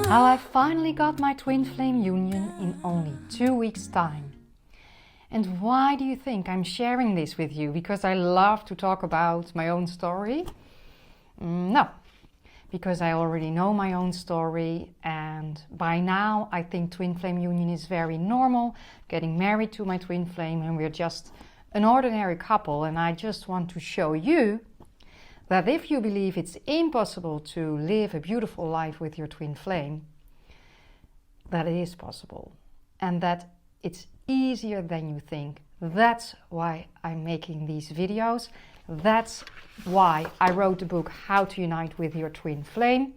How I finally got my twin flame union in only 2 weeks' time. And why do you think I'm sharing this with you? Because I love to talk about my own story? No, because I already know my own story, and by now I think twin flame union is very normal. Getting married to my twin flame, and we're just an ordinary couple, and I just want to show you that if you believe it's impossible to live a beautiful life with your twin flame, that it is possible, and that it's easier than you think. That's why I'm making these videos. That's why I wrote the book How to Unite with Your Twin Flame.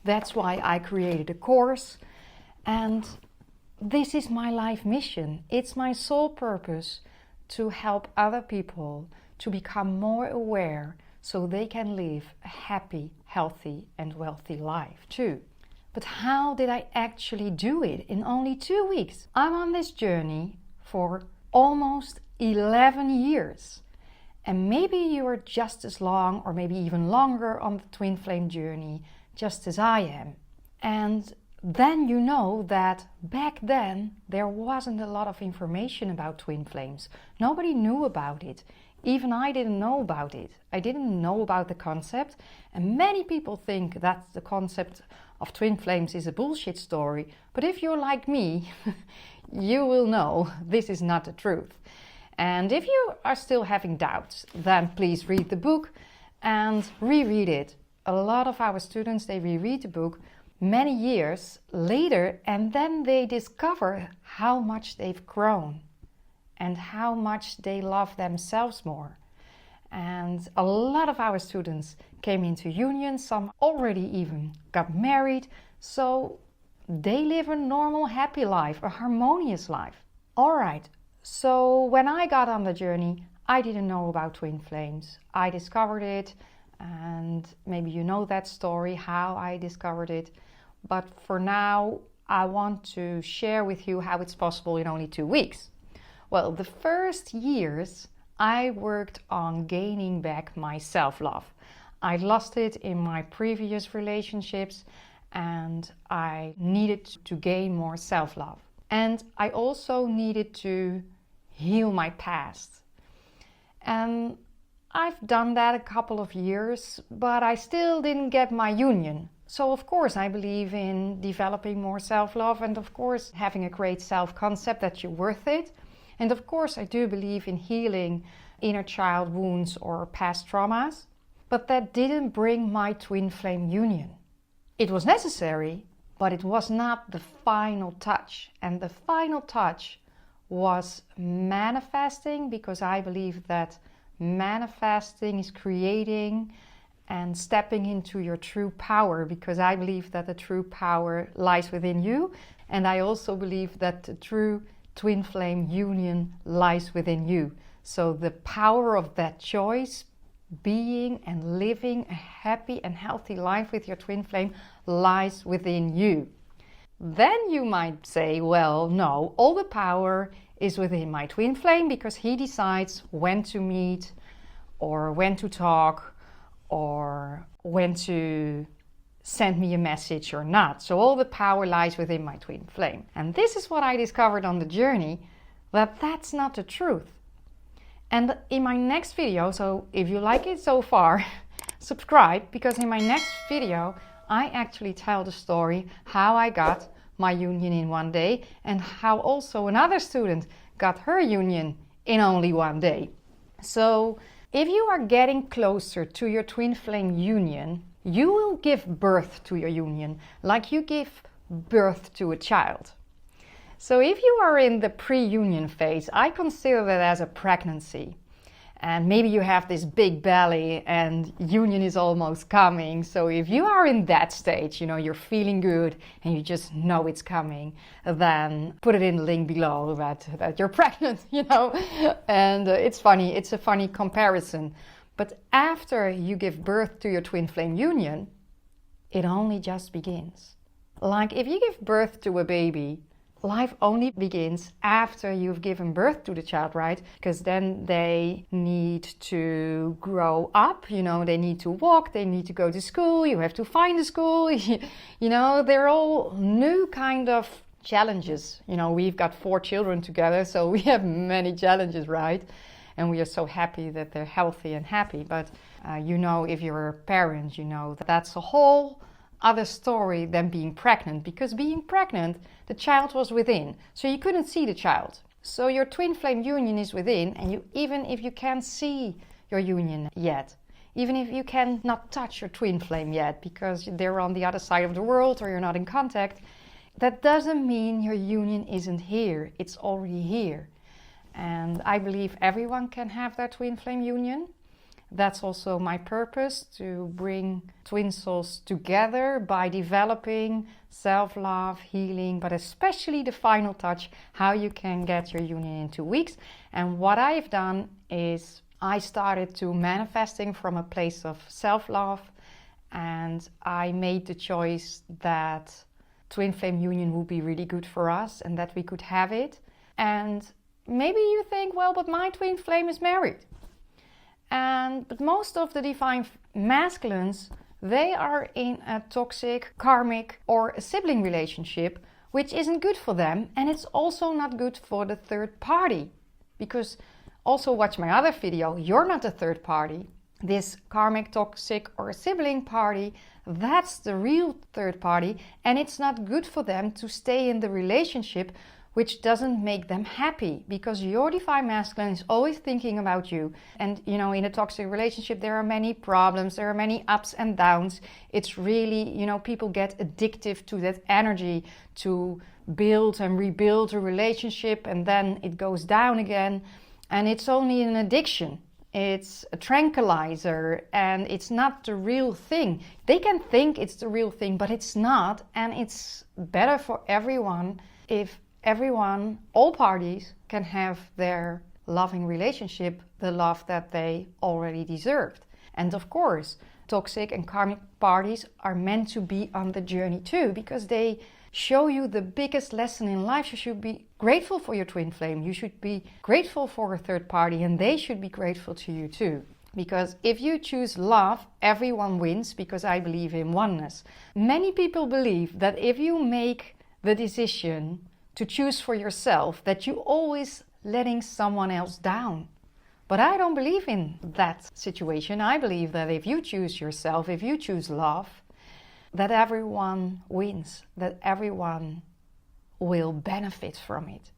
That's why I created a course. And this is my life mission. It's my sole purpose to help other people to become more aware so they can live a happy, healthy and wealthy life too. But how did I actually do it in only 2 weeks? I'm on this journey for almost 11 years. And maybe you are just as long or maybe even longer on the twin flame journey, just as I am. And then you know that back then there wasn't a lot of information about twin flames. Nobody knew about it. Even I didn't know about it. I didn't know about the concept. And many people think that the concept of twin flames is a bullshit story. But if you're like me, you will know this is not the truth. And if you are still having doubts, then please read the book and reread it. A lot of our students, they reread the book many years later, and then they discover how much they've grown and how much they love themselves more. And a lot of our students came into union, some already even got married, so they live a normal, happy life, a harmonious life. All right. So when I got on the journey, I didn't know about twin flames. I discovered it, and maybe you know that story, how I discovered it. But for now, I want to share with you how it's possible in only 2 weeks. Well, the first years, I worked on gaining back my self-love. I lost it in my previous relationships, and I needed to gain more self-love. And I also needed to heal my past. And I've done that a couple of years, but I still didn't get my union. So of course I believe in developing more self-love, and of course having a great self-concept that you're worth it. And of course I do believe in healing inner child wounds or past traumas. But that didn't bring my twin flame union. It was necessary, but it was not the final touch. And the final touch was manifesting, because I believe that manifesting is creating and stepping into your true power, because I believe that the true power lies within you. And I also believe that the true twin flame union lies within you. So the power of that choice, being and living a happy and healthy life with your twin flame, lies within you. Then you might say, well, no, all the power is within my twin flame, because he decides when to meet or when to talk or when to send me a message or not. So all the power lies within my twin flame. And this is what I discovered on the journey, that that's not the truth. And in my next video, so if you like it so far, subscribe, because in my next video, I actually tell the story how I got my union in 1 day, and how also another student got her union in only 1 day. So if you are getting closer to your twin flame union, you will give birth to your union like you give birth to a child. So if you are in the pre-union phase, I consider that as a pregnancy. And maybe you have this big belly and union is almost coming. So if you are in that stage, you know, you're feeling good and you just know it's coming, then put it in the link below that you're pregnant, you know. And it's funny, it's a funny comparison. But after you give birth to your twin flame union, it only just begins. Like if you give birth to a baby, life only begins after you've given birth to the child, right? Because then they need to grow up, they need to walk, they need to go to school, you have to find a school, they're all new kind of challenges. We've got 4 children together, so we have many challenges, right? And we are so happy that they're healthy and happy. But if you're a parent, that's a whole other story than being pregnant, because being pregnant, the child was within, so you couldn't see the child. So your twin flame union is within, and even if you can't see your union yet, even if you cannot touch your twin flame yet because they're on the other side of the world or you're not in contact, that doesn't mean your union isn't here. It's already here. And I believe everyone can have their twin flame union. That's also my purpose, to bring twin souls together by developing self-love, healing, but especially the final touch, how you can get your union in 2 weeks. And what I've done is I started to manifesting from a place of self-love, and I made the choice that twin flame union would be really good for us and that we could have it. And maybe you think, well, but my twin flame is married. But most of the divine masculines, they are in a toxic, karmic, or a sibling relationship, which isn't good for them. And it's also not good for the third party. Because, also watch my other video, you're not the third party. This karmic, toxic, or sibling party, that's the real third party. And it's not good for them to stay in the relationship which doesn't make them happy, because your divine masculine is always thinking about you. And in a toxic relationship there are many problems, there are many ups and downs. It's really, people get addictive to that energy to build and rebuild a relationship, and then it goes down again. And it's only an addiction. It's a tranquilizer, and it's not the real thing. They can think it's the real thing, but it's not. And it's better for everyone if everyone, all parties, can have their loving relationship, the love that they already deserved. And of course, toxic and karmic parties are meant to be on the journey too, because they show you the biggest lesson in life. You should be grateful for your twin flame. You should be grateful for a third party, and they should be grateful to you too. Because if you choose love, everyone wins, because I believe in oneness. Many people believe that if you make the decision to choose for yourself, that you always letting someone else down. But I don't believe in that situation. I believe that if you choose yourself, if you choose love, that everyone wins, that everyone will benefit from it.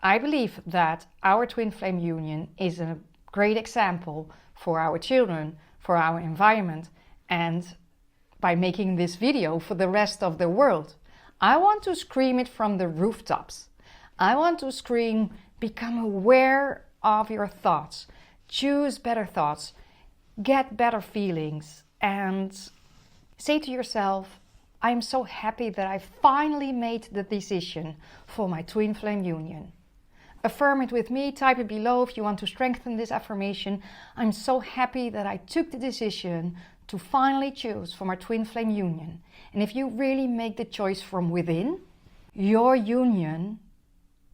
I believe that our twin flame union is a great example for our children, for our environment, and by making this video for the rest of the world. I want to scream it from the rooftops. I want to scream, become aware of your thoughts. Choose better thoughts. Get better feelings. And say to yourself, I'm so happy that I finally made the decision for my twin flame union. Affirm it with me. Type it below if you want to strengthen this affirmation. I'm so happy that I took the decision to finally choose for my twin flame union. And if you really make the choice from within, your union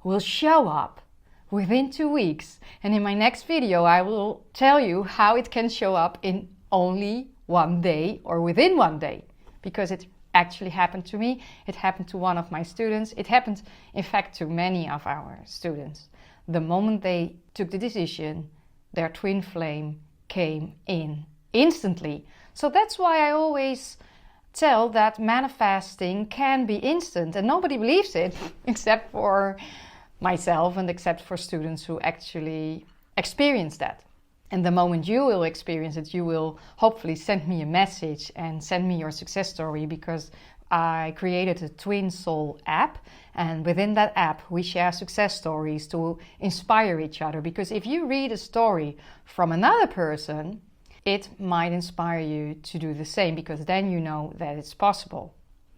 will show up within 2 weeks. And in my next video, I will tell you how it can show up in only 1 day or within 1 day. Because it actually happened to me. It happened to one of my students. It happened, in fact, to many of our students. The moment they took the decision, their twin flame came in instantly. So that's why I always tell that manifesting can be instant, and nobody believes it except for myself and except for students who actually experience that. And the moment you will experience it, you will hopefully send me a message and send me your success story, because I created a Twin Soul app, and within that app we share success stories to inspire each other. Because if you read a story from another person, it might inspire you to do the same, because then you know that it's possible.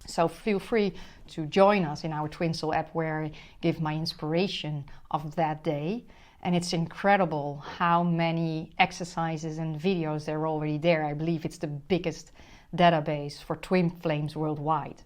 So feel free to join us in our Twin Soul app, where I give my inspiration of that day. And it's incredible how many exercises and videos there are already there. I believe it's the biggest database for twin flames worldwide.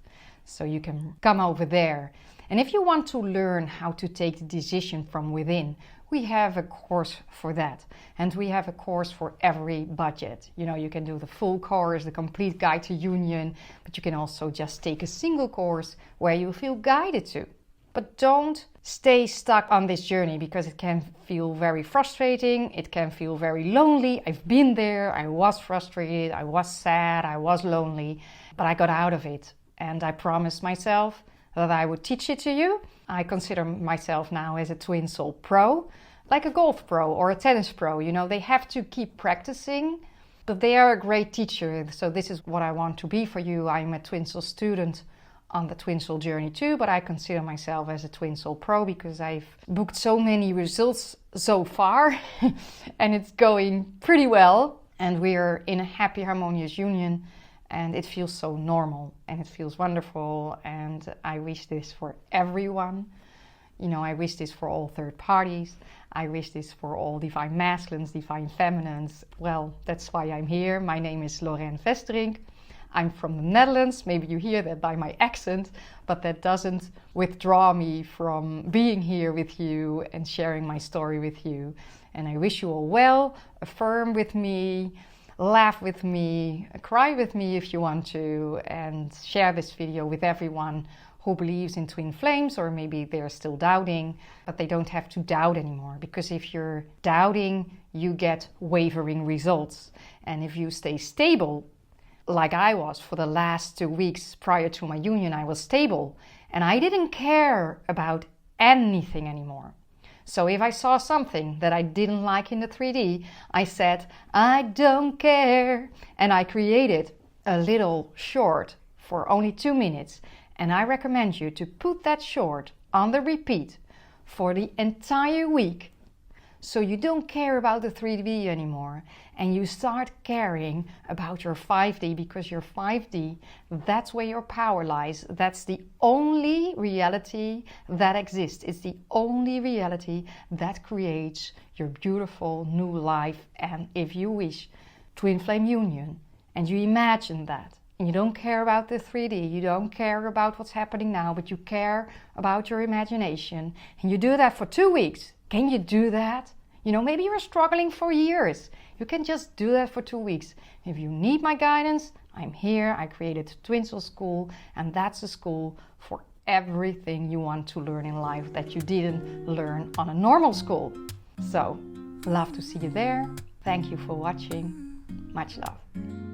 So you can come over there. And if you want to learn how to take the decision from within, we have a course for that. And we have a course for every budget. You know, you can do the full course, the complete guide to union, but you can also just take a single course where you feel guided to. But don't stay stuck on this journey, because it can feel very frustrating. It can feel very lonely. I've been there. I was frustrated. I was sad. I was lonely, but I got out of it. And I promised myself that I would teach it to you. I consider myself now as a Twin Soul Pro, like a golf pro or a tennis pro. You know, they have to keep practicing, but they are a great teacher. So this is what I want to be for you. I'm a Twin Soul student on the Twin Soul journey too, but I consider myself as a Twin Soul Pro because I've booked so many results so far and it's going pretty well. And we're in a happy, harmonious union. And it feels so normal and it feels wonderful, and I wish this for everyone. You know, I wish this for all third parties. I wish this for all divine masculines, divine feminines. Well, that's why I'm here. My name is Lorraine Vesterink. I'm from the Netherlands. Maybe you hear that by my accent, but that doesn't withdraw me from being here with you and sharing my story with you. And I wish you all well. Affirm with me. Laugh with me, cry with me if you want to, and share this video with everyone who believes in twin flames, or maybe they're still doubting, but they don't have to doubt anymore, because if you're doubting, you get wavering results. And if you stay stable, like I was for the last 2 weeks prior to my union, I was stable and I didn't care about anything anymore. So if I saw something that I didn't like in the 3D, I said, I don't care. And I created a little short for only 2 minutes. And I recommend you to put that short on the repeat for the entire week. So you don't care about the 3D anymore. And you start caring about your 5D, because your 5D, that's where your power lies. That's the only reality that exists. It's the only reality that creates your beautiful new life. And if you wish twin flame union, and you imagine that, and you don't care about the 3D, you don't care about what's happening now, but you care about your imagination, and you do that for 2 weeks. Can you do that? You know, maybe you're struggling for years. You can just do that for 2 weeks. If you need my guidance, I'm here. I created Twin Soul School, and that's a school for everything you want to learn in life that you didn't learn on a normal school. So, love to see you there. Thank you for watching. Much love.